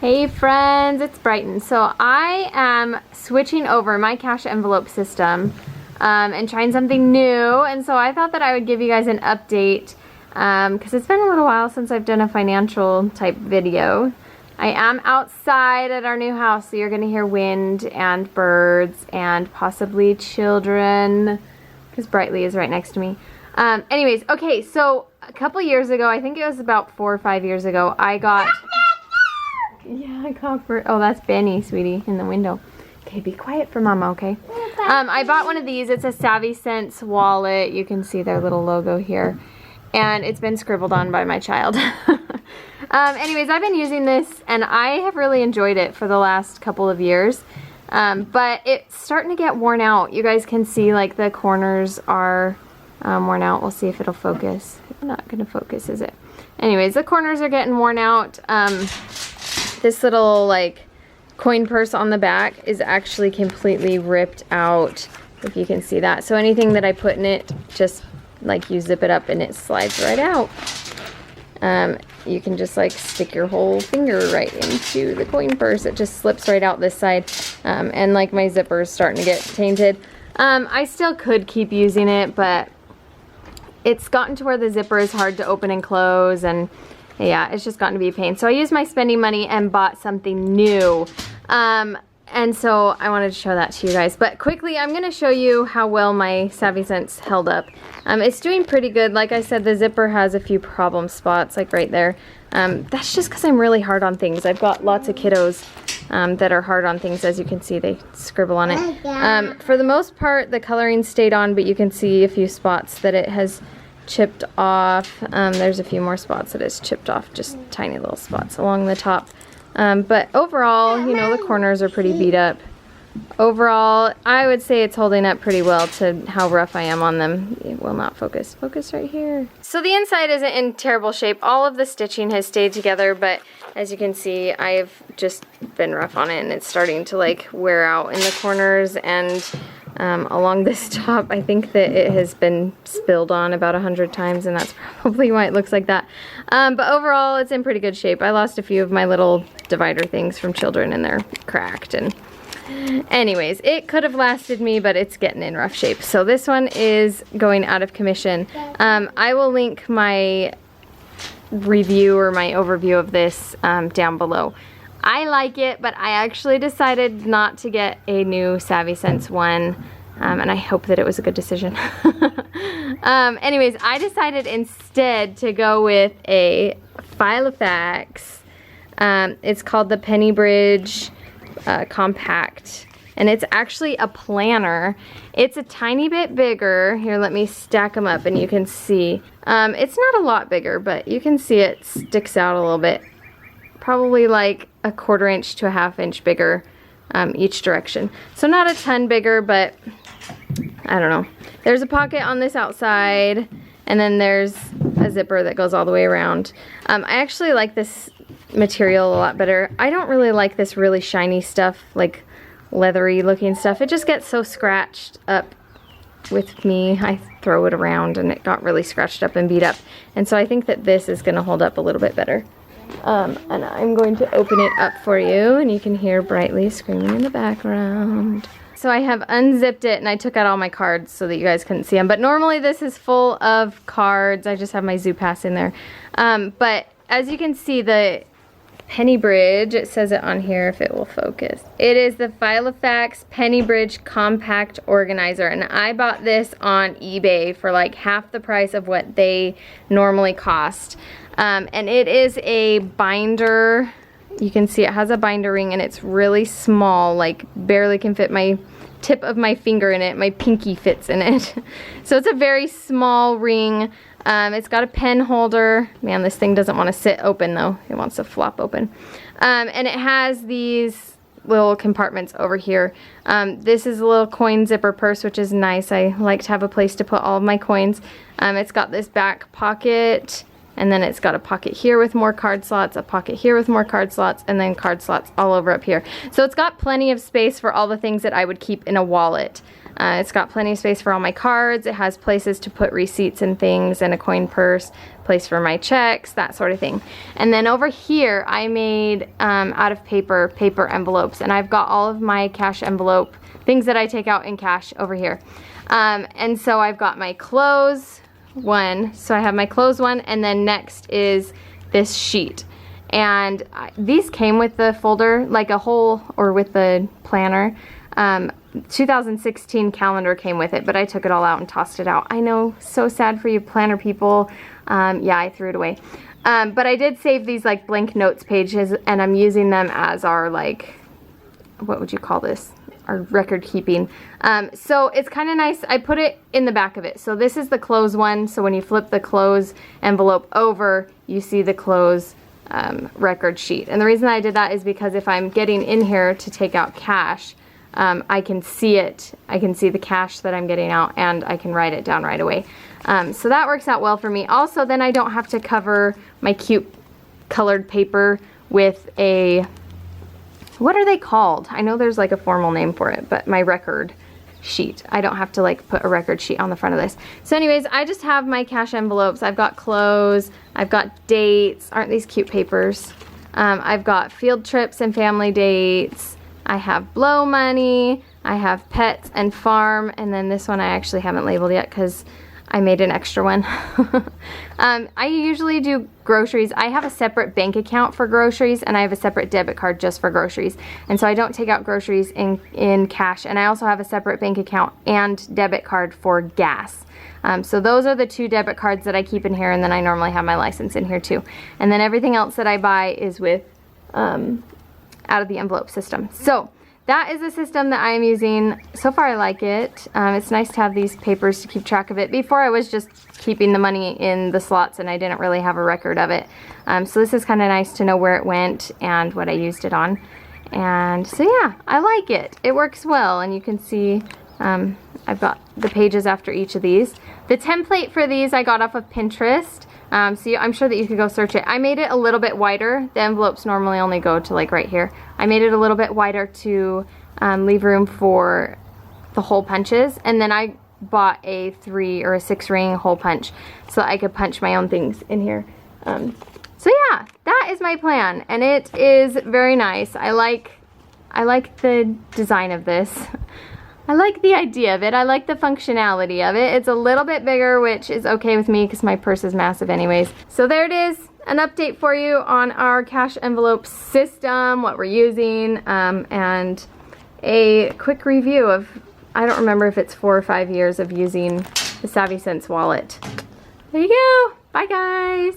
Hey friends, it's Brighton. So I am switching over my cash envelope system and trying something new, and so I thought that I would give you guys an update because it's been a little while since I've done a financial type video. I am outside at our new house, so you're going to hear wind and birds and possibly children because Brightly is right next to me. Anyways, okay, so a couple years ago, I think it was about 4 or 5 years ago, I got... Yeah, cockbird. Oh, that's Benny, sweetie, in the window. Okay, be quiet for Mama, okay? I bought one of these. It's a Savvycents wallet. You can see their little logo here. And it's been scribbled on by my child. Anyways, I've been using this, and I have really enjoyed it for the last couple of years. But it's starting to get worn out. You guys can see, like, the corners are worn out. We'll see if it'll focus. It's not going to focus, is it? Anyways, the corners are getting worn out. This little like coin purse on the back is actually completely ripped out, if you can see that. So anything that I put in it, just like you zip it up and it slides right out. You can just like stick your whole finger right into the coin purse. It just slips right out this side. And like my zipper is starting to get tainted. I still could keep using it, but it's gotten to where the zipper is hard to open and close, and yeah, it's just gotten to be a pain. So I used my spending money and bought something new. And so I wanted to show that to you guys. But quickly, I'm going to show you how well my Savvycents held up. It's doing pretty good. Like I said, the zipper has a few problem spots, like right there. That's just because I'm really hard on things. I've got lots of kiddos that are hard on things. As you can see, they scribble on it. For the most part, the coloring stayed on, but you can see a few spots that it has chipped off. There's a few more spots that it's chipped off, just tiny little spots along the top. But overall, you know, the corners are pretty beat up. Overall, I would say it's holding up pretty well to how rough I am on them. It will not focus. Focus right here. So the inside isn't in terrible shape. All of the stitching has stayed together, but as you can see, I've just been rough on it, and it's starting to like wear out in the corners, and along this top, I think that it has been spilled on about 100 times, and that's probably why it looks like that. But overall, it's in pretty good shape. I lost a few of my little divider things from children, and they're cracked. And anyways, it could have lasted me, but it's getting in rough shape. So this one is going out of commission. I will link my review or my overview of this down below. I like it, but I actually decided not to get a new Savvycents one, and I hope that it was a good decision. Anyways, I decided instead to go with a Filofax. It's called the Pennybridge Compact, and it's actually a planner. It's a tiny bit bigger. Here, let me stack them up and you can see. It's not a lot bigger, but you can see it sticks out a little bit. Probably like a 1/4 inch to a 1/2 inch bigger each direction. So not a ton bigger, but I don't know. There's a pocket on this outside, and then there's a zipper that goes all the way around. I actually like this material a lot better. I don't really like this really shiny stuff, like leathery looking stuff. It just gets so scratched up with me. I throw it around and it got really scratched up and beat up. And so I think that this is going to hold up a little bit better. And I'm going to open it up for you, and you can hear Brightly screaming in the background. So I have unzipped it, and I took out all my cards so that you guys couldn't see them. But normally this is full of cards. I just have my Zoo Pass in there. But as you can see, the Pennybridge, it says it on here if it will focus. It is the Filofax Pennybridge Compact Organizer, and I bought this on eBay for like half the price of what they normally cost. And it is a binder. You can see it has a binder ring, and it's really small, like barely can fit my tip of my finger in it. My pinky fits in it. So it's a very small ring. It's got a pen holder. Man, this thing doesn't want to sit open though. It wants to flop open. And it has these little compartments over here. This is a little coin zipper purse, which is nice. I like to have a place to put all of my coins. It's got this back pocket and then it's got a pocket here with more card slots, a pocket here with more card slots, and then card slots all over up here. So it's got plenty of space for all the things that I would keep in a wallet. It's got plenty of space for all my cards. It has places to put receipts and things, and a coin purse, place for my checks, that sort of thing. And then over here I made out of paper envelopes, and I've got all of my cash envelope things that I take out in cash over here. And so I've got my clothes one, so I have my clothes one, and then next is this sheet. And these came with the folder, like a whole, or with the planner. 2016 calendar came with it, but I took it all out and tossed it out. I know, so sad for you planner people. Yeah, I threw it away. But I did save these like blank notes pages, and I'm using them as our, like, what would you call this? Our record keeping. So it's kind of nice. I put it in the back of it. So this is the clothes one. So when you flip the clothes envelope over, you see the clothes record sheet. And the reason I did that is because if I'm getting in here to take out cash, I can see it. I can see the cash that I'm getting out, and I can write it down right away. So that works out well for me. Also, then I don't have to cover my cute colored paper with a, what are they called? I know there's like a formal name for it, but my record sheet. I don't have to like put a record sheet on the front of this. So anyways, I just have my cash envelopes. I've got clothes. I've got dates. Aren't these cute papers? I've got field trips and family dates. I have blow money, I have pets and farm, and then this one I actually haven't labeled yet because I made an extra one. I usually do groceries. I have a separate bank account for groceries, and I have a separate debit card just for groceries. And so I don't take out groceries in cash, and I also have a separate bank account and debit card for gas. So those are the two debit cards that I keep in here, and then I normally have my license in here too. And then everything else that I buy is with out of the envelope system. So that is the system that I am using. So far I like it. It's nice to have these papers to keep track of it. Before I was just keeping the money in the slots, and I didn't really have a record of it. So this is kind of nice to know where it went and what I used it on. And so yeah, I like it. It works well, and you can see I've got the pages after each of these. The template for these I got off of Pinterest. So I'm sure that you could go search it. I made it a little bit wider. The envelopes normally only go to like right here. I made it a little bit wider to leave room for the hole punches. And then I bought a 3 or a 6 ring hole punch so that I could punch my own things in here. So yeah, that is my plan, and it is very nice. I like the design of this. I like the idea of it. I like the functionality of it. It's a little bit bigger, which is okay with me because my purse is massive anyways. So there it is, an update for you on our cash envelope system, what we're using, and a quick review of, I don't remember if it's 4 or 5 years of using the Savvycents wallet. There you go. Bye guys.